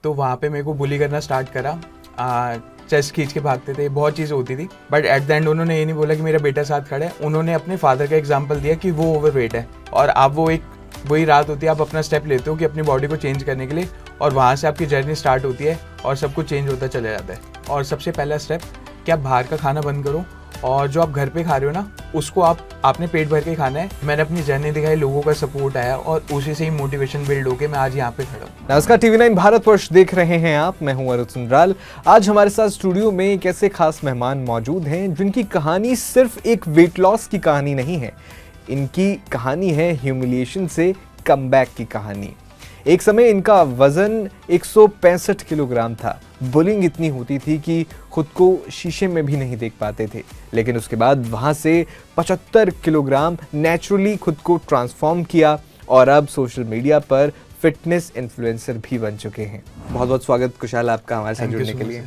तो वहाँ पे मेरे को बुली करना स्टार्ट करा। चेस्ट खींच के भागते थे, बहुत चीज़ें होती थी। बट एट द एंड उन्होंने ये नहीं बोला कि मेरा बेटा साथ खड़ा है, उन्होंने अपने फादर का एग्जाम्पल दिया कि वो ओवरवेट है। और आप वही रात होती है, आप अपना स्टेप लेते हो कि अपनी बॉडी को चेंज करने के लिए, और वहाँ से आपकी जर्नी स्टार्ट होती है और सब कुछ चेंज होता चला जाता है। और सबसे पहला स्टेप कि आप बाहर का खाना बंद करो, और जो आप घर पे खा रहे हो ना, उसको आपने पेट भर के खाना है। मैंने अपनी जर्नी दिखाई, लोगों का सपोर्ट आया, और उसी से ही मोटिवेशन बिल्ड होके मैं आज यहाँ पे खड़ा हूँ। नमस्कार, टीवी9 भारतवर्ष देख रहे हैं आप। मैं हूं अरुण सुंदराल। आज हमारे साथ स्टूडियो में एक ऐसे खास मेहमान मौजूद हैं जिनकी कहानी सिर्फ एक वेट लॉस की कहानी नहीं है, इनकी कहानी है ह्यूमिलिएशन से कमबैक की कहानी। एक समय इनका वजन 165 किलोग्राम था। बुलिंग इतनी होती थी कि खुद को शीशे में भी नहीं देख पाते थे, लेकिन उसके बाद वहां से 75 किलोग्राम नेचुरली खुद को ट्रांसफॉर्म किया और अब सोशल मीडिया पर फिटनेस इन्फ्लुएंसर भी बन चुके हैं। बहुत बहुत स्वागत कुशाल आपका हमारे साथ जुड़ने के लिए।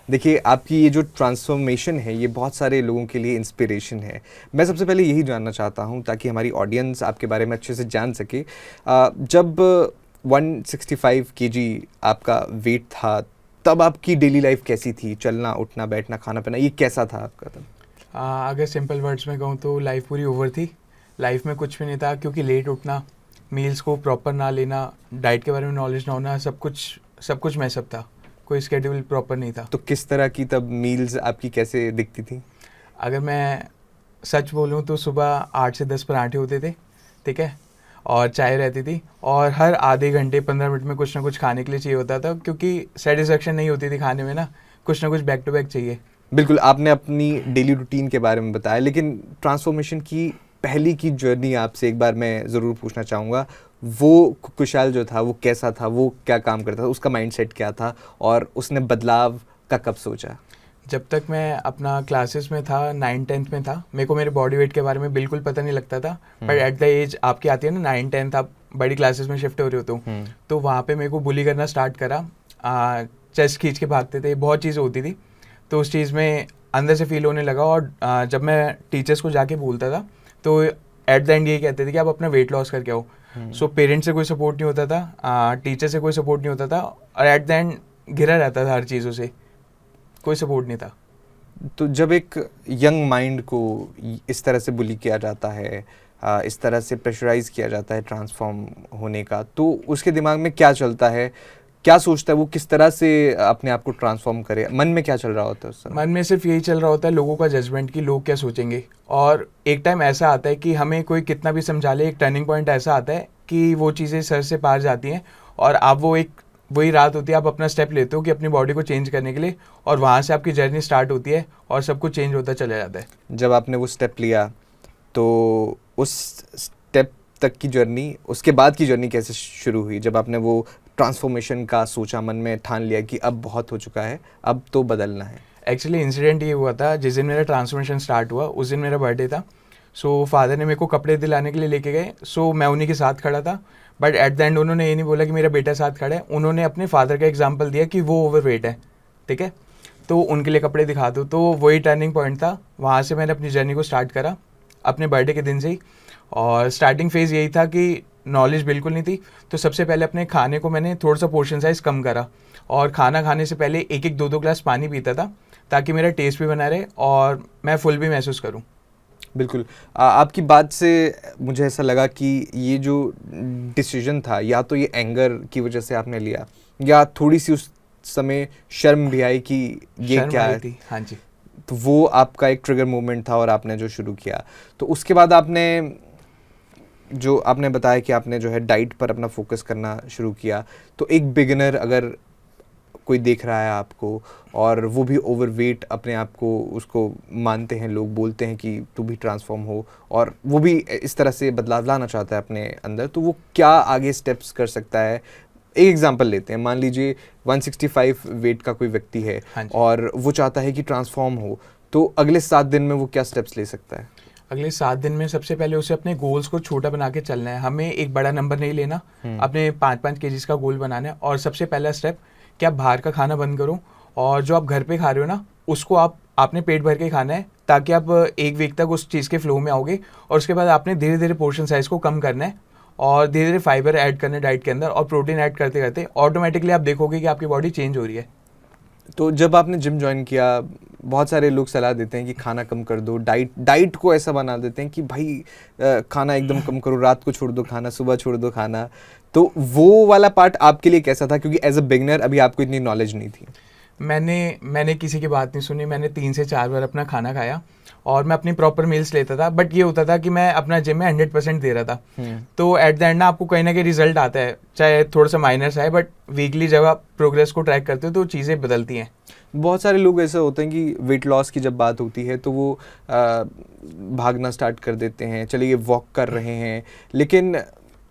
देखिए, आपकी ये जो ट्रांसफॉर्मेशन है ये बहुत सारे लोगों के लिए इंस्पिरेशन है। मैं सबसे पहले यही जानना चाहता हूँ ताकि हमारी ऑडियंस आपके बारे में अच्छे से जान सके। जब 165 केजी आपका वेट था, तब आपकी डेली लाइफ कैसी थी? चलना, उठना, बैठना, खाना पीना, ये कैसा था आपका तब? अगर सिंपल वर्ड्स में कहूँ तो लाइफ पूरी ओवर थी। लाइफ में कुछ भी नहीं था, क्योंकि लेट उठना, मील्स को प्रॉपर ना लेना, डाइट के बारे में नॉलेज ना होना, सब कुछ मैसअप था। कोई स्केड्यूल प्रॉपर नहीं था। तो किस तरह की तब मील्स आपकी कैसे दिखती थी? अगर मैं सच बोलूँ तो सुबह 8 से 10 पराठे होते थे, ठीक है, और चाय रहती थी, और हर आधे घंटे 15 मिनट में कुछ ना कुछ खाने के लिए चाहिए होता था, क्योंकि सेटिस्फेक्शन नहीं होती थी खाने में ना कुछ बैक टू बैक चाहिए। बिल्कुल, आपने अपनी डेली रूटीन के बारे में बताया, लेकिन ट्रांसफॉर्मेशन की पहली की जर्नी आपसे एक बार मैं ज़रूर पूछना चाहूँगा। वो कुशाल जो था वो कैसा था? वो क्या काम करता था? उसका माइंडसेट क्या था? और उसने बदलाव का कब सोचा? जब तक मैं अपना क्लासेस में था, 9-10th में था, मेरे को मेरे बॉडी वेट के बारे में बिल्कुल पता नहीं लगता था। बट एट द एज आपकी आती है ना 9-10th, आप बड़ी क्लासेस में शिफ्ट हो रहे हो, तो वहाँ पे मेरे को बुली करना स्टार्ट करा। चेस्ट खींच के भागते थे, बहुत चीज़ें होती थी। तो उस चीज़ में अंदर से फील होने लगा, और जब मैं टीचर्स को जाके बोलता था तो एट द एंड यही कहते थे कि आप अपना वेट लॉस करके आओ। सो पेरेंट्स से कोई सपोर्ट नहीं होता था, टीचर से कोई सपोर्ट नहीं होता था, और एट द एंड घिरा रहता था हर चीज़ों से, कोई सपोर्ट नहीं था। तो जब एक यंग माइंड को इस तरह से बुली किया जाता है, इस तरह से प्रेशराइज किया जाता है ट्रांसफॉर्म होने का, तो उसके दिमाग में क्या चलता है? क्या सोचता है वो? किस तरह से अपने आप को ट्रांसफॉर्म करे? मन में क्या चल रहा होता है उस समय? मन में सिर्फ यही चल रहा होता है, लोगों का जजमेंट, कि लोग क्या सोचेंगे। और एक टाइम ऐसा आता है कि हमें कोई कितना भी समझा ले, एक टर्निंग पॉइंट ऐसा आता है कि वो चीज़ें सर से पार जाती हैं, और आप वही रात होती है, आप अपना स्टेप लेते हो कि अपनी बॉडी को चेंज करने के लिए, और वहाँ से आपकी जर्नी स्टार्ट होती है और सब कुछ चेंज होता चला जाता है। जब आपने वो स्टेप लिया, तो उस स्टेप तक की जर्नी, उसके बाद की जर्नी कैसे शुरू हुई? जब आपने वो ट्रांसफॉर्मेशन का सोचा, मन में ठान लिया कि अब बहुत हो चुका है, अब तो बदलना है। एक्चुअली इंसिडेंट ये हुआ था, जिस दिन मेरा ट्रांसफॉर्मेशन स्टार्ट हुआ उस दिन मेरा बर्थडे था। सो फादर ने मेरे को कपड़े दिलाने के लिए लेके गए। सो मैं उन्हीं के साथ खड़ा था, बट एट द एंड उन्होंने ये नहीं बोला कि मेरा बेटा साथ खड़ा है, उन्होंने अपने फादर का एग्जाम्पल दिया कि वो ओवरवेट है, ठीक है, तो उनके लिए कपड़े दिखा दो। तो वही टर्निंग पॉइंट था, वहाँ से मैंने अपनी जर्नी को स्टार्ट करा अपने बर्थडे के दिन से ही। और स्टार्टिंग फेज़ यही था कि नॉलेज बिल्कुल नहीं थी, तो सबसे पहले अपने खाने को मैंने थोड़ा सा पोर्शन साइज़ कम करा, और खाना खाने से पहले 1-2 ग्लास पानी पीता था, ताकि मेरा टेस्ट भी बना रहे और मैं फुल भी महसूस करूं। बिल्कुल, आपकी बात से मुझे ऐसा लगा कि ये जो डिसीजन था, या तो ये एंगर की वजह से आपने लिया, या थोड़ी सी उस समय शर्म भी आई कि ये क्या है। थी, हाँ जी। तो वो आपका एक ट्रिगर मोमेंट था और आपने जो शुरू किया। तो उसके बाद आपने बताया कि आपने जो है डाइट पर अपना फोकस करना शुरू किया। तो एक बिगिनर अगर कोई देख रहा है आपको, और वो भी ओवरवेट अपने आप को उसको मानते हैं, लोग बोलते हैं कि तू भी ट्रांसफॉर्म हो, और वो भी इस तरह से बदलाव लाना चाहता है अपने अंदर, तो वो क्या आगे स्टेप्स कर सकता है? एक एग्जांपल लेते हैं, मान लीजिए 165 वेट का कोई व्यक्ति है, हाँ, और वो चाहता है कि ट्रांसफॉर्म हो, तो अगले 7 दिन में वो क्या स्टेप्स ले सकता है? अगले 7 दिन में सबसे पहले उसे अपने गोल्स को छोटा बना के चलना है। हमें एक बड़ा नंबर नहीं लेना, अपने 5-5 केजीज का गोल बनाना है। और सबसे पहला स्टेप कि आप बाहर का खाना बंद करो, और जो आप घर पे खा रहे हो ना, उसको आपने पेट भर के खाना है, ताकि आप एक वीक तक उस चीज़ के फ्लो में आओगे। और उसके बाद आपने धीरे धीरे पोर्शन साइज़ को कम करना है, और धीरे धीरे फाइबर ऐड करना डाइट के अंदर और प्रोटीन ऐड करते करते ऑटोमेटिकली आप देखोगे कि आपकी बॉडी चेंज हो रही है। तो जब आपने जिम ज्वाइन किया, बहुत सारे लोग सलाह देते हैं कि खाना कम कर दो, डाइट को ऐसा बना देते हैं कि भाई खाना एकदम कम करो, रात को छोड़ दो खाना, सुबह छोड़ दो खाना। तो वो वाला पार्ट आपके लिए कैसा था, क्योंकि एज अ बिगनर अभी आपको इतनी नॉलेज नहीं थी? मैंने किसी की बात नहीं सुनी, मैंने 3 से 4 बार अपना खाना खाया और मैं अपनी प्रॉपर मील्स लेता था, बट ये होता था कि मैं अपना जिम में 100% दे रहा था। तो एट द एंड ना आपको कहीं ना कहीं रिजल्ट आता है, चाहे थोड़ा सा माइनस आए, बट वीकली जब आप प्रोग्रेस को ट्रैक करते हो तो चीज़ें बदलती हैं। बहुत सारे लोग ऐसे होते हैं कि वेट लॉस की जब बात होती है तो वो भागना स्टार्ट कर देते हैं, चलिए ये वॉक कर रहे हैं, लेकिन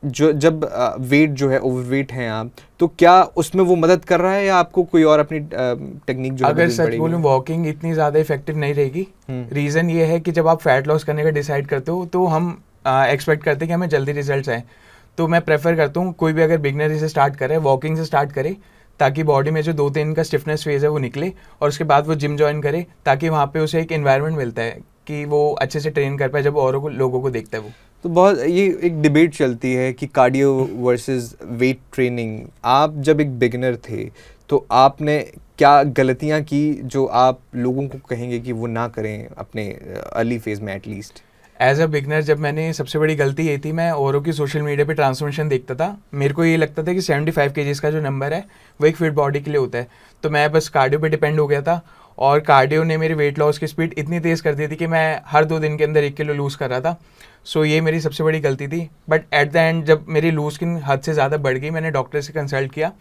जब वेट जो है, ओवरवेट हैं आप, तो क्या उसमें वो मदद कर रहा है या आपको कोई और अपनी टेक्निक जो अगर सच बोलूं वॉकिंग इतनी ज़्यादा इफेक्टिव नहीं रहेगी। रीज़न ये है कि जब आप फैट लॉस करने का डिसाइड करते हो तो हम एक्सपेक्ट करते हैं कि हमें जल्दी रिजल्ट्स आए। तो मैं प्रेफर करता हूँ कोई भी अगर बिगनर से स्टार्ट करे, वॉकिंग से स्टार्ट करे, ताकि बॉडी में जो 2 दिन का स्टिफनेस फेज है वो निकले और उसके बाद वो जिम ज्वाइन करे, ताकि वहाँ पे उसे एक एनवायरनमेंट मिलता है कि वो अच्छे से ट्रेन कर पाए जब और लोगों को देखता है वो। तो बहुत ये एक डिबेट चलती है कि कार्डियो वर्सेस वेट ट्रेनिंग। आप जब एक बिगिनर थे तो आपने क्या गलतियां की जो आप लोगों को कहेंगे कि वो ना करें अपने अर्ली फेज में एटलीस्ट? एज अ बिगनर जब मैंने सबसे बड़ी गलती ये थी, मैं औरों की सोशल मीडिया पे ट्रांसफॉर्मेशन देखता था। मेरे को ये लगता था कि 75 kg का जो नंबर है वो एक फिट बॉडी के लिए होता है। तो मैं बस कार्डियो पे डिपेंड हो गया था और कार्डियो ने मेरी वेट लॉस की स्पीड इतनी तेज़ कर दी थी कि मैं हर 2 दिन के अंदर 1 किलो लूज़ कर रहा था। सो ये मेरी सबसे बड़ी गलती थी। बट एट द एंड जब मेरी लूज़ स्किन हद से ज़्यादा बढ़ गई, मैंने डॉक्टर से कंसल्ट किया,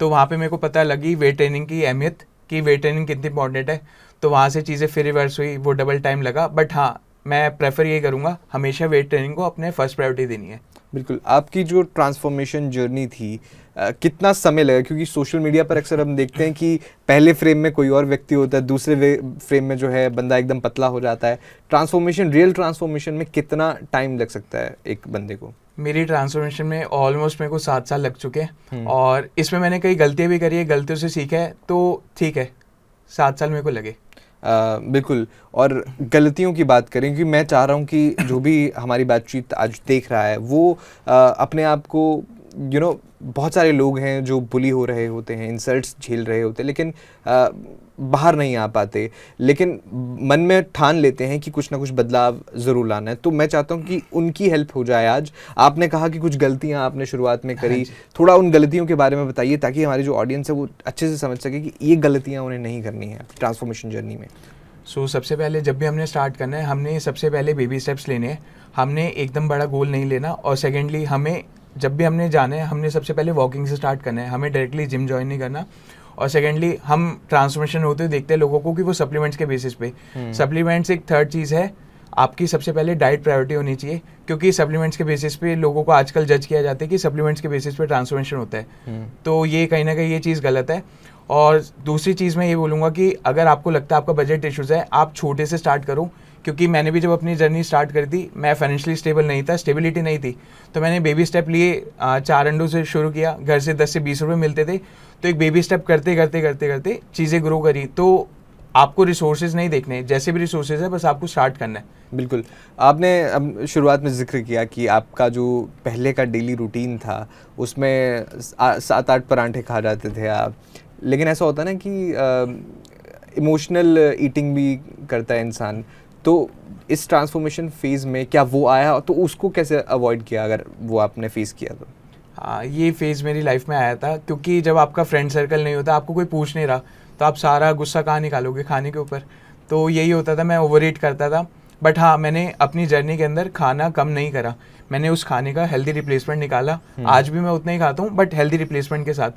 तो वहाँ पे मेरे को पता लगी वेट ट्रेनिंग की अहमियत, कि वेट ट्रेनिंग कितनी इंपॉर्टेंट है। तो वहाँ से चीज़ें फिर रिवर्स हुई, वो डबल टाइम लगा। बट हाँ, मैं प्रेफर ये करूँगा हमेशा वेट ट्रेनिंग को अपने फर्स्ट प्रायोरिटी देनी है। बिल्कुल। आपकी जो ट्रांसफॉर्मेशन जर्नी थी, कितना समय लगा? क्योंकि सोशल मीडिया पर अक्सर हम देखते हैं कि पहले फ्रेम में कोई और व्यक्ति होता है, दूसरे फ्रेम में जो है बंदा एकदम पतला हो जाता है। ट्रांसफॉर्मेशन, रियल ट्रांसफॉर्मेशन में कितना टाइम लग सकता है एक बंदे को? मेरी ट्रांसफॉर्मेशन में ऑलमोस्ट मेरे को 7 साल लग चुके हैं और इसमें मैंने कई गलतियाँ भी करी है, गलतियों से सीखा है, तो ठीक है 7 साल मेरे को लगे। बिल्कुल। और गलतियों की बात करें, क्योंकि मैं चाह रहा हूँ कि जो भी हमारी बातचीत आज देख रहा है वो अपने आप को बहुत सारे लोग हैं जो बुली हो रहे होते हैं, इंसल्ट्स झेल रहे होते हैं, लेकिन बाहर नहीं आ पाते, लेकिन मन में ठान लेते हैं कि कुछ ना कुछ बदलाव ज़रूर लाना है। तो मैं चाहता हूँ कि उनकी हेल्प हो जाए आज। आपने कहा कि कुछ गलतियाँ आपने शुरुआत में करी, थोड़ा उन गलतियों के बारे में बताइए ताकि हमारी जो ऑडियंस है वो अच्छे से समझ सके कि ये गलतियाँ उन्हें नहीं करनी है ट्रांसफॉर्मेशन जर्नी में। सबसे पहले जब भी हमने स्टार्ट करना है, हमने सबसे पहले बेबी स्टेप्स लेने हैं। हमने एकदम बड़ा गोल नहीं लेना। और सेकेंडली, हमें जब भी हमने जाना है, हमने सबसे पहले वॉकिंग से स्टार्ट करना है, हमें डायरेक्टली जिम ज्वाइन नहीं करना। और सेकेंडली, हम ट्रांसफॉर्मेशन होते हुए देखते हैं लोगों को कि वो सप्लीमेंट्स के बेसिस पे, सप्लीमेंट्स एक थर्ड चीज़ है। आपकी सबसे पहले डाइट प्रायोरिटी होनी चाहिए, क्योंकि सप्लीमेंट्स के बेसिस पे लोगों को आजकल जज किया जाता है कि सप्लीमेंट्स के बेसिस पे ट्रांसफॉर्मेशन होता है। तो ये कहीं ना कहीं ये चीज़ गलत है। और दूसरी चीज़ मैं ये बोलूँगा कि अगर आपको लगता है आपका बजट इश्यूज़ है, आप छोटे से स्टार्ट करो। क्योंकि मैंने भी जब अपनी जर्नी स्टार्ट करी थी, मैं फाइनेंशियली स्टेबल नहीं था, स्टेबिलिटी नहीं थी, तो मैंने बेबी स्टेप लिए। 4 अंडों से शुरू किया, घर से 10 से 20 रुपये मिलते थे, तो एक बेबी स्टेप करते करते करते करते चीज़ें ग्रो करी। तो आपको रिसोर्सेज नहीं देखने, जैसे भी रिसोर्सेज है बस आपको स्टार्ट करना है। बिल्कुल। आपने शुरुआत में जिक्र किया कि आपका जो पहले का डेली रूटीन था उसमें 7-8 परांठे खा जाते थे आप, लेकिन ऐसा होता है ना कि इमोशनल ईटिंग भी करता है इंसान। तो इस ट्रांसफॉर्मेशन फेज़ में क्या वो आया, तो उसको कैसे अवॉइड किया अगर वो आपने फेस किया तो? हाँ, ये फेज़ मेरी लाइफ में आया था, क्योंकि जब आपका फ्रेंड सर्कल नहीं होता, आपको कोई पूछ नहीं रहा, तो आप सारा गुस्सा कहाँ निकालोगे? खाने के ऊपर। तो यही होता था, मैं ओवर ईट करता था। बट हाँ, मैंने अपनी जर्नी के अंदर खाना कम नहीं करा, मैंने उस खाने का हेल्दी रिप्लेसमेंट निकाला। आज भी मैं उतना ही खाता हूँ, बट हेल्दी रिप्लेसमेंट के साथ,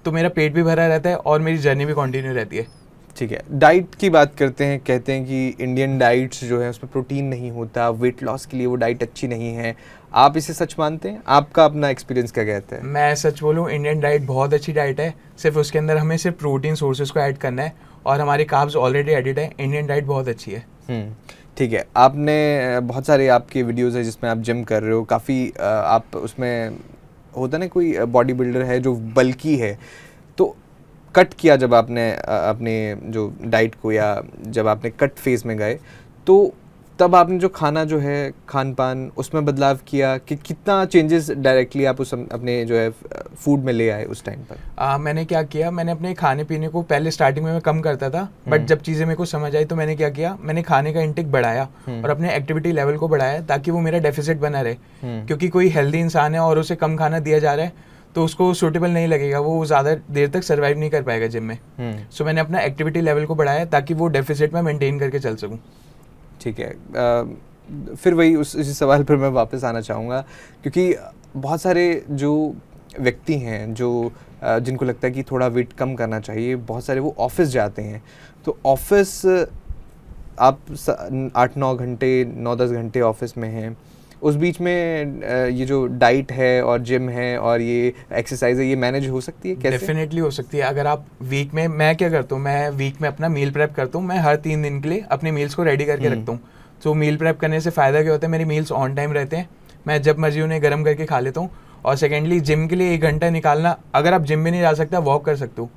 तो मेरा पेट भी भरा रहता है और मेरी जर्नी भी कंटिन्यू रहती है। ठीक है। डाइट की बात करते हैं, कहते हैं कि इंडियन डाइट्स जो है उसमें प्रोटीन नहीं होता, वेट लॉस के लिए वो डाइट अच्छी नहीं है। आप इसे सच मानते हैं? आपका अपना एक्सपीरियंस क्या कहता है? मैं सच बोलूँ, इंडियन डाइट बहुत अच्छी डाइट है। सिर्फ उसके अंदर हमें सिर्फ प्रोटीन सोर्सेज को ऐड करना है और हमारे कार्ब्स ऑलरेडी एडिड है। इंडियन डाइट बहुत अच्छी है। ठीक है। आपने बहुत सारे आपके वीडियोज़ है जिसमें आप जिम कर रहे हो, काफ़ी आप उसमें होता ना कोई बॉडी बिल्डर है जो बल्की है, तो कट किया जब आपने अपने जो डाइट को, या जब आपने कट फेज़ में गए, तो तब आपने जो खाना जो है खान पान उसमें बदलाव किया कि कितना चेंजेस डायरेक्टली आप उस अपने जो है फूड में ले आए उस टाइम पर? मैंने क्या किया, मैंने अपने खाने पीने को पहले स्टार्टिंग में मैं कम करता था, बट जब चीज़ें मेरे को समझ आई तो मैंने क्या किया, मैंने खाने का इंटेक बढ़ाया और अपने एक्टिविटी लेवल को बढ़ाया ताकि वो मेरा डेफिसिट बना रहे। क्योंकि कोई हेल्दी इंसान है और उसे कम खाना दिया जा रहा है तो उसको सूटेबल नहीं लगेगा, वो ज़्यादा देर तक सर्वाइव नहीं कर पाएगा जिम में। सो मैंने अपना एक्टिविटी लेवल को बढ़ाया ताकि वो डेफिसिट में मेंटेन करके चल सकूँ। ठीक है, फिर वही उसी सवाल पर मैं वापस आना चाहूँगा, क्योंकि बहुत सारे जो व्यक्ति हैं जो जिनको लगता है कि थोड़ा वेट कम करना चाहिए, बहुत सारे वो ऑफिस जाते हैं। तो ऑफिस आप 8-9 घंटे 9-10 घंटे ऑफिस में हैं, उस बीच में ये जो डाइट है और जिम है और ये एक्सरसाइज है, ये मैनेज हो सकती है कैसे? डेफिनेटली हो सकती है। अगर आप वीक में, मैं क्या करता हूँ, मैं वीक में अपना मील प्रेप करता हूँ। मैं हर 3 दिन के लिए अपने मील्स को रेडी करके रखता हूँ। तो मील प्रेप करने से फ़ायदा क्या होता है, मेरी मील्स ऑन टाइम रहते हैं, मैं जब मर्जी उन्हें गर्म करके खा लेता हूँ। और सेकेंडली जिम के लिए 1 घंटा निकालना, अगर आप जिम में नहीं जा सकते वॉक कर सकते हो।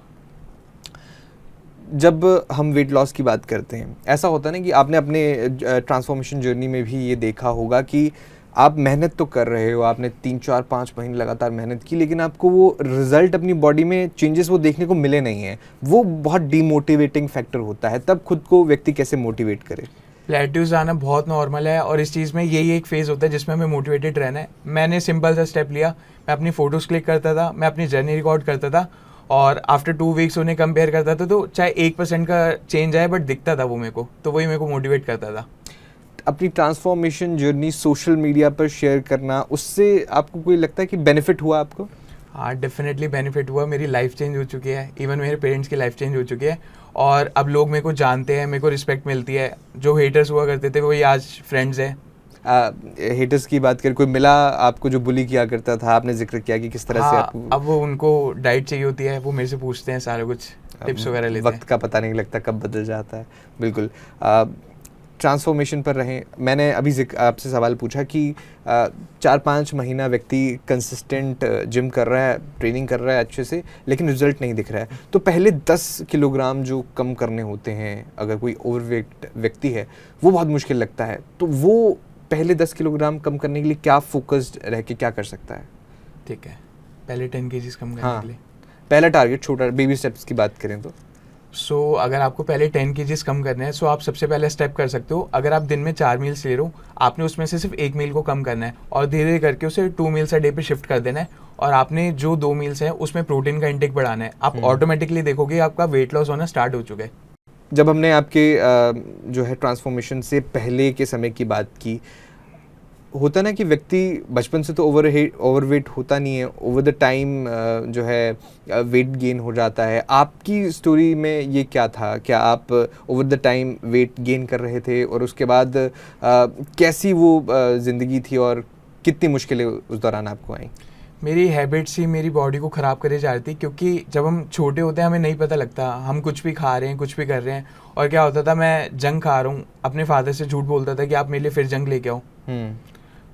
जब हम वेट लॉस की बात करते हैं, ऐसा होता है ना कि आपने अपने ट्रांसफॉर्मेशन जर्नी में भी ये देखा होगा कि आप मेहनत तो कर रहे हो, आपने 3-4-5 महीने लगातार मेहनत की, लेकिन आपको वो रिजल्ट अपनी बॉडी में चेंजेस वो देखने को मिले नहीं हैं। वो बहुत डीमोटिवेटिंग फैक्टर होता है। तब खुद को व्यक्ति कैसे मोटिवेट करे? प्लेट्यूज आना बहुत नॉर्मल है और इस चीज़ में यही एक फेज़ होता है जिसमें हमें मोटिवेटेड रहना है। मैंने सिंपल सा स्टेप लिया, मैं अपनी फ़ोटोज़ क्लिक करता था, मैं अपनी जर्नी रिकॉर्ड करता था और आफ्टर 2 वीक्स उन्हें कंपेयर करता था। तो चाहे 1% का चेंज आए बट दिखता था वो मेरे को, तो वही मेरे को मोटिवेट करता था। अपनी ट्रांसफॉर्मेशन जर्नी सोशल मीडिया पर शेयर करना, उससे आपको कोई लगता है कि बेनिफिट हुआ आपको? हाँ, डेफिनेटली बेनिफिट हुआ। मेरी लाइफ चेंज हो चुकी है, इवन मेरे पेरेंट्स की लाइफ चेंज हो चुकी है और अब लोग मेरे को जानते हैं, मेरे को रिस्पेक्ट मिलती है। जो हेटर्स हुआ करते थे वही आज फ्रेंड्स हैं। हेटर्स की बात करें, कोई मिला आपको जो बुली किया करता था? आपने जिक्र किया कि किस तरह से आपको अब वो उनको डाइट चाहिए होती है, वो मेरे से पूछते हैं, सारा कुछ टिप्स वगैरह लेते हैं। वक्त का पता नहीं लगता कब बदल जाता है। बिल्कुल। ट्रांसफॉर्मेशन पर रहें, मैंने अभी आपसे सवाल पूछा कि 4-5 महीना व्यक्ति कंसिस्टेंट जिम कर रहा है, ट्रेनिंग कर रहा है अच्छे से, लेकिन रिजल्ट नहीं दिख रहा है। तो पहले 10 किलोग्राम जो कम करने होते हैं, अगर कोई ओवरवेट व्यक्ति है, वो बहुत मुश्किल लगता है। तो वो पहले 10 किलोग्राम कम करने के लिए क्या फोकस्ड रह के क्या कर सकता है? ठीक है, पहले 10 kgs कम करने के लिए पहला टारगेट, छोटा बेबी स्टेप्स की बात करें तो अगर आपको पहले 10 kgs कम करना है, आप सबसे पहले स्टेप कर सकते हो। अगर आप दिन में 4 मील्स ले रहे हो, आपने उसमें से सिर्फ 1 मील को कम करना है और धीरे धीरे करके उसे 2 मील्स अ डे पे शिफ्ट कर देना है। और आपने जो 2 मील्स हैं उसमें प्रोटीन का इंटेक बढ़ाना है। आप ऑटोमेटिकली देखोगे आपका वेट लॉस होना स्टार्ट हो चुका है। जब हमने आपके जो है ट्रांसफॉर्मेशन से पहले के समय की बात की, होता ना कि व्यक्ति बचपन से तो ओवरवेट होता नहीं है, ओवर द टाइम जो है वेट गेन हो जाता है। आपकी स्टोरी में ये क्या था? क्या आप over the time weight gain कर रहे थे और उसके बाद कैसी वो ज़िंदगी थी और कितनी मुश्किलें उस दौरान आपको आई? मेरी हैबिट्स ही मेरी बॉडी को ख़राब करे जा रही थी, क्योंकि जब हम छोटे होते हैं हमें नहीं पता लगता, हम कुछ भी खा रहे हैं, कुछ भी कर रहे हैं। और क्या होता था, मैं जंक खा रहा हूँ, अपने फादर से झूठ बोलता था कि आप मेरे लिए फिर जंक लेके आओ।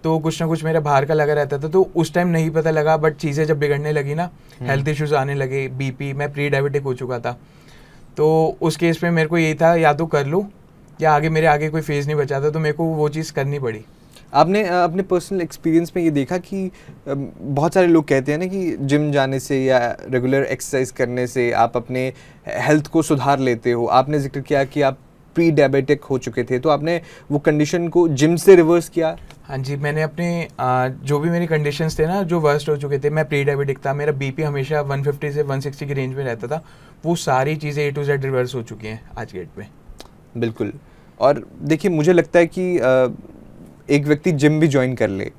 तो कुछ ना कुछ मेरा बाहर का लगा रहता था। तो उस टाइम नहीं पता लगा, बट चीज़ें जब बिगड़ने लगी ना, हेल्थ इश्यूज आने लगे, बीपी, मैं प्री डायबिटिक हो चुका था। तो उस केस में मेरे को यही था, या तो कर लूँ या मेरे आगे कोई फेज़ नहीं बचा था, तो मेरे को वो चीज़ करनी पड़ी। आपने अपने पर्सनल एक्सपीरियंस में ये देखा कि बहुत सारे लोग कहते हैं ना कि जिम जाने से या रेगुलर एक्सरसाइज करने से आप अपने हेल्थ को सुधार लेते हो। आपने जिक्र किया कि आप प्री डायबिटिक हो चुके थे, तो आपने वो कंडीशन को जिम से रिवर्स किया? हाँ जी, मैंने अपने जो भी मेरी कंडीशंस थे ना, जो वर्स्ट हो चुके थे, मैं प्री डायबिटिक था, मेरा बीपी हमेशा 150 से 160 की रेंज में रहता था, वो सारी चीज़ें A to Z रिवर्स हो चुकी हैं आज के डेट में। बिल्कुल। और देखिए, मुझे लगता है कि एक व्यक्ति जिम भी ज्वाइन कर ले,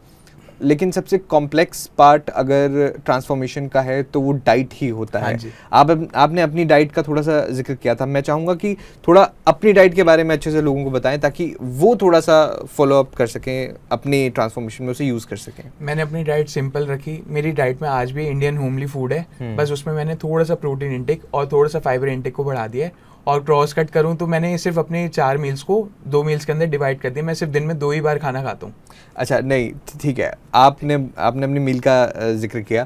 लेकिन सबसे कॉम्प्लेक्स पार्ट अगर ट्रांसफॉर्मेशन का है तो वो डाइट ही होता है। आपने अपनी डाइट का थोड़ा सा जिक्र किया था, मैं चाहूँगा कि थोड़ा अपनी डाइट के बारे में अच्छे से लोगों को बताएं ताकि वो थोड़ा सा फॉलो अप कर सकें, अपनी ट्रांसफॉर्मेशन में उसे यूज़ कर सकें। मैंने अपनी डाइट सिंपल रखी। मेरी डाइट में आज भी इंडियन होमली फूड है, बस उसमें मैंने थोड़ा सा प्रोटीन इंटेक और थोड़ा सा फाइबर इंटेक को बढ़ा दिया है। और क्रॉस कट करूँ तो मैंने सिर्फ अपने 4 मील्स को 2 मील्स के अंदर डिवाइड कर दिया। मैं सिर्फ दिन में 2 ही बार खाना खाता हूँ। अच्छा, नहीं ठीक है, आपने अपनी मील का जिक्र किया।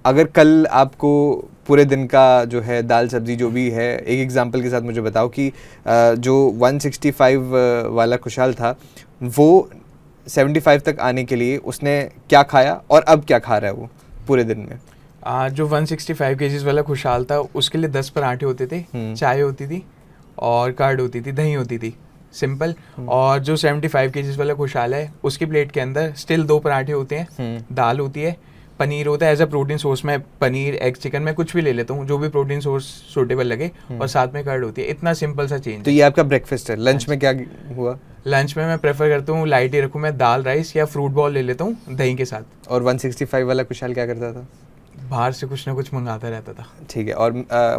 अगर कल आपको पूरे दिन का जो है दाल सब्जी जो भी है, एक एग्जांपल के साथ मुझे बताओ कि जो 165 वाला खुशहाल था वो 75 तक आने के लिए उसने क्या खाया और अब क्या खा रहा है वो पूरे दिन में? जो 165 केजीज वाला खुशहाल था उसके लिए 10 पराठे होते थे, चाय होती थी और कर्ड होती थी, दही होती थी, सिंपल। और जो 75 केजीज वाला खुशहाल है उसकी प्लेट के अंदर स्टिल 2 पराठे होते हैं, दाल होती है, पनीर होता है एज अ प्रोटीन सोर्स। में पनीर, एग, चिकन मैं कुछ भी ले लेता हूँ जो भी प्रोटीन सोर्स सूटेबल लगे, और साथ में कर्ड होती है। इतना सिंपल सा चेंज। तो ये आपका ब्रेकफास्ट है। लंच में क्या हुआ? लंच में मैं प्रेफर करता हूँ लाइट ही रखूँ, मैं दाल राइस या फ्रूट बॉल ले लेता हूँ दही के साथ। और 165 वाला खुशहाल क्या करता था? बाहर से कुछ ना कुछ मंगाता रहता था। ठीक है। और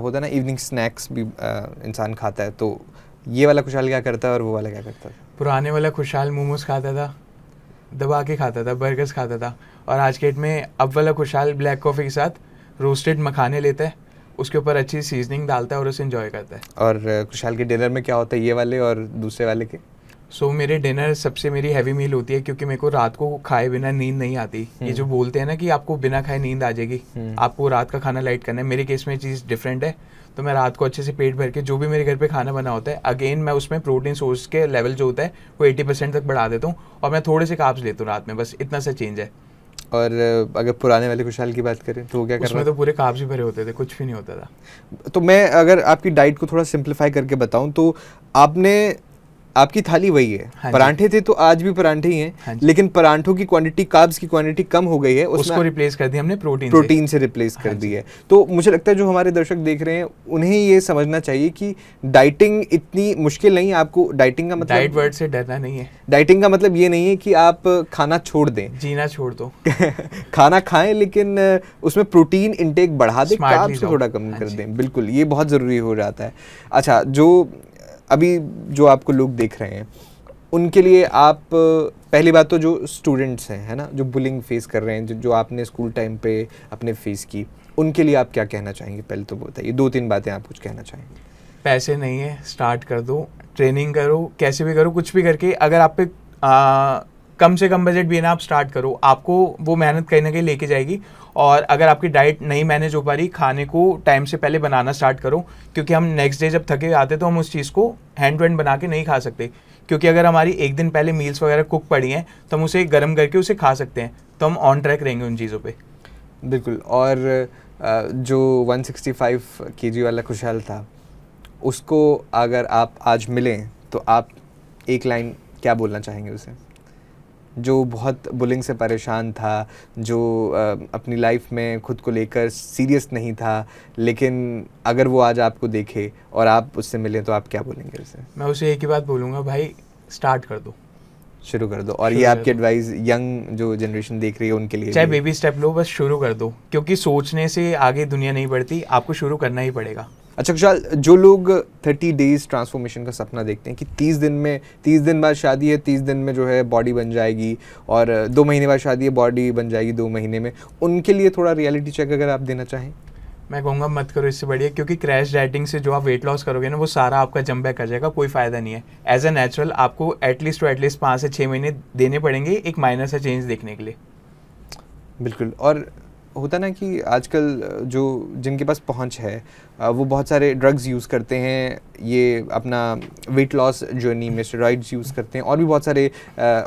होता ना इवनिंग स्नैक्स भी इंसान खाता है, तो ये वाला खुशहाल क्या करता है और वो वाला क्या करता है? पुराने वाला खुशहाल मोमोज खाता था, दबा के खाता था, बर्गर्स खाता था। और आज के डेट में अब वाला खुशहाल ब्लैक कॉफ़ी के साथ रोस्टेड मखाने लेता है, उसके ऊपर अच्छी सीजनिंग डालता है और उसे एंजॉय करता है। और खुशहाल के डिनर में क्या होता है, ये वाले और दूसरे वाले के? सो मेरे डिनर सबसे मेरी हैवी मील होती है, क्योंकि मेरे को रात को खाए बिना नींद नहीं आती। ये जो बोलते हैं ना कि आपको बिना खाए नींद आ जाएगी, आपको रात का खाना लाइट करना है, मेरे केस में चीज़ डिफरेंट है। तो मैं रात को अच्छे से पेट भर के जो भी मेरे घर पे खाना बना होता है, अगेन मैं उसमें प्रोटीन सोर्स के लेवल जो होता है वो 80% तक बढ़ा देता हूँ, और मैं थोड़े से कार्ब्स लेता हूँ रात में, बस इतना सा चेंज है। और अगर पुराने वाले खुशहाल की बात करें तो वो क्या कर रहा उसमें तो पूरे कार्ब्स ही भरे होते थे, कुछ भी नहीं होता था। तो मैं अगर आपकी डाइट को थोड़ा सिंप्लीफाई करके बताऊं तो आपकी थाली वही है। हाँ, परांठे थे तो आज भी परांठे ही हैं। हाँ, लेकिन परांठों की क्वांटिटी, कार्ब्स की क्वांटिटी कम हो गई है, उसको रिप्लेस कर दिया हमने प्रोटीन से रिप्लेस कर दी है। तो मुझे लगता है जो हमारे दर्शक देख रहे हैं उन्हें ये समझना चाहिए कि डाइटिंग इतनी मुश्किल नहीं है। आपको डाइटिंग का मतलब, डाइट वर्ड से डरना नहीं है। डाइटिंग का मतलब ये नहीं है कि आप खाना छोड़ दें, जीना छोड़ दो। खाना खाएं लेकिन उसमें प्रोटीन इंटेक बढ़ा दें, कार्ब्स को थोड़ा कम कर दें। बिल्कुल, ये बहुत ज़रूरी हो जाता है। अच्छा, जो अभी जो आपको लोग देख रहे हैं उनके लिए आप, पहली बात तो जो स्टूडेंट्स हैं, है ना, जो बुलिंग फेस कर रहे हैं, जो आपने स्कूल टाइम पे अपने फेस की, उनके लिए आप क्या कहना चाहेंगे? पहले तो बताइए 2-3 बातें आप कुछ कहना चाहेंगे। पैसे नहीं है, स्टार्ट कर दो, ट्रेनिंग करो, कैसे भी करो, कुछ भी करके अगर आप पे कम से कम बजट भी है ना, आप स्टार्ट करो, आपको वो मेहनत कहीं ना कहीं लेके जाएगी। और अगर आपकी डाइट नहीं मैनेज हो पा रही, खाने को टाइम से पहले बनाना स्टार्ट करो, क्योंकि हम नेक्स्ट डे जब थके आते तो हम उस चीज़ को हैंड टू हैंड बना के नहीं खा सकते, क्योंकि अगर हमारी एक दिन पहले मील्स वगैरह कुक पड़ी हैं तो हम उसे गर्म करके उसे खा सकते हैं, तो हम ऑन ट्रैक रहेंगे उन चीज़ों पे। बिल्कुल। और जो 165 केजी वाला खुशहाल था, उसको अगर आप आज मिलें तो आप एक लाइन क्या बोलना चाहेंगे उसे? जो बहुत बुलिंग से परेशान था, जो अपनी लाइफ में खुद को लेकर सीरियस नहीं था, लेकिन अगर वो आज आपको देखे और आप उससे मिलें तो आप क्या बोलेंगे उसे? मैं उसे एक ही बात बोलूँगा, भाई स्टार्ट कर दो, शुरू कर दो। और ये आपकी एडवाइस यंग जो जनरेशन देख रही है उनके लिए? चाहे बेबी स्टेप लो, बस शुरू कर दो, क्योंकि सोचने से आगे दुनिया नहीं बढ़ती, आपको शुरू करना ही पड़ेगा। अच्छा खुशहाल, जो लोग 30 डेज ट्रांसफॉर्मेशन का सपना देखते हैं कि 30 दिन बाद शादी है, 30 दिन में जो है बॉडी बन जाएगी, और 2 महीने बाद शादी है, बॉडी बन जाएगी 2 महीने में, उनके लिए थोड़ा रियलिटी चेक अगर आप देना चाहें? मैं कहूँगा मत करो इससे बढ़िया, क्योंकि क्रैश डाइटिंग से जो आप वेट लॉस करोगे ना, वो सारा आपका जंप बैक कर जाएगा, कोई फ़ायदा नहीं है। एज अ नेचुरल आपको एटलीस्ट 5 से 6 महीने देने पड़ेंगे एक माइनर सा चेंज देखने के लिए। बिल्कुल। और होता ना कि आजकल जो जिनके पास पहुंच है वो बहुत सारे ड्रग्स यूज़ करते हैं, ये अपना वेट लॉस जर्नी में स्टेरॉइड्स यूज़ करते हैं, और भी बहुत सारे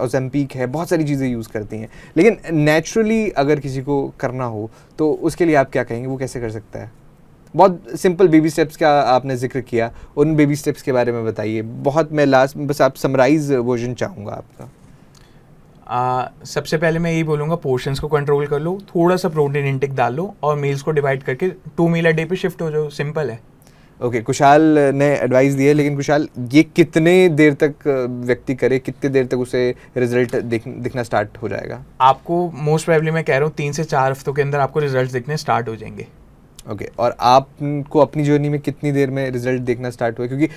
ओज़ेम्पिक है, बहुत सारी चीज़ें यूज़ करती हैं। लेकिन नेचुरली अगर किसी को करना हो तो उसके लिए आप क्या कहेंगे, वो कैसे कर सकता है? बहुत सिंपल बेबी स्टेप्स का आपने जिक्र किया, उन बेबी स्टेप्स के बारे में बताइए। बहुत, मैं लास्ट बस आप समराइज वर्जन चाहूँगा आपका। सबसे पहले मैं यही बोलूँगा, पोर्शंस को कंट्रोल कर लो, थोड़ा सा प्रोटीन इंटेक डाल लो, और मील्स को डिवाइड करके 2 मील अ डे पे शिफ्ट हो जाओ, सिंपल है। ओके, कुशाल ने एडवाइस दी है, लेकिन कुशाल ये कितने देर तक व्यक्ति करे, कितने देर तक उसे रिजल्ट दिखना स्टार्ट हो जाएगा? आपको मोस्ट प्रोबेबली मैं कह रहा हूँ 3 से 4 हफ्तों के अंदर आपको रिजल्ट दिखने स्टार्ट हो जाएंगे। ओके। और आपको अपनी जर्नी में कितनी देर में रिजल्ट देखना स्टार्ट हुआ? क्योंकि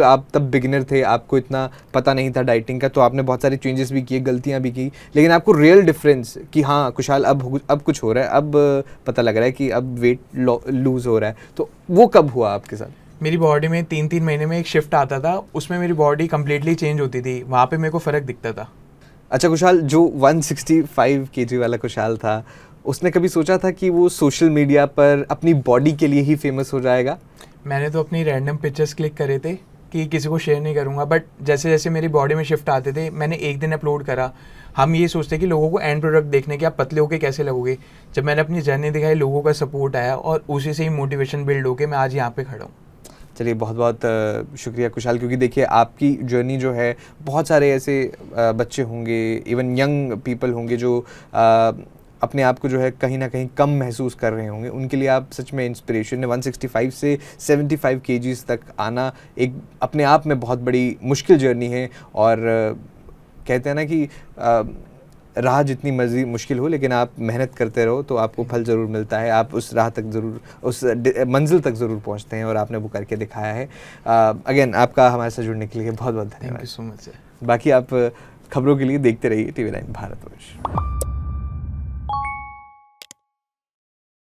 आप तब बिगिनर थे, आपको इतना पता नहीं था डाइटिंग का, तो आपने बहुत सारे चेंजेस भी किए, गलतियां भी की, लेकिन आपको रियल डिफरेंस कि हाँ कुशाल अब कुछ हो रहा है, अब पता लग रहा है कि अब वेट लूज हो रहा है, तो वो कब हुआ आपके साथ? मेरी बॉडी में 3-3 महीने में एक शिफ्ट आता था, उसमें मेरी बॉडी कम्प्लीटली चेंज होती थी, वहाँ पे मेरे को फ़र्क दिखता था। अच्छा कुशाल, जो 165 केजी वाला कुशाल था उसने कभी सोचा था कि वो सोशल मीडिया पर अपनी बॉडी के लिए ही फेमस हो जाएगा? मैंने तो अपनी रैंडम पिक्चर्स क्लिक करे थे कि किसी को शेयर नहीं करूँगा, बट जैसे जैसे मेरी बॉडी में शिफ्ट आते थे, मैंने एक दिन अपलोड करा। हम ये सोचते कि लोगों को एंड प्रोडक्ट देखने के आप पतले होके कैसे लगोगे। जब मैंने अपनी जर्नी दिखाई, लोगों का सपोर्ट आया और उसी से ही मोटिवेशन बिल्ड होके मैं आज यहाँ पे खड़ा हूँ। चलिए, बहुत बहुत शुक्रिया कुशाल, क्योंकि देखिए आपकी जर्नी जो है, बहुत सारे ऐसे बच्चे होंगे, इवन यंग पीपल होंगे जो अपने आप को जो है कहीं ना कहीं कम महसूस कर रहे होंगे। उनके लिए आप सच में इंस्पिरेशन है। 165 से 75 kgs तक आना एक अपने आप में बहुत बड़ी मुश्किल जर्नी है, और कहते हैं ना कि राह जितनी मर्जी मुश्किल हो, लेकिन आप मेहनत करते रहो तो आपको फल ज़रूर मिलता है। आप उस राह तक ज़रूर, उस मंजिल तक ज़रूर पहुंचते हैं, और आपने वो करके दिखाया है। अगेन आपका हमारे साथ जुड़ने के लिए बहुत बहुत थैंक धन्यवाद। You so much sir. बाकी आप खबरों के लिए देखते रहिए TV9 भारतवर्ष।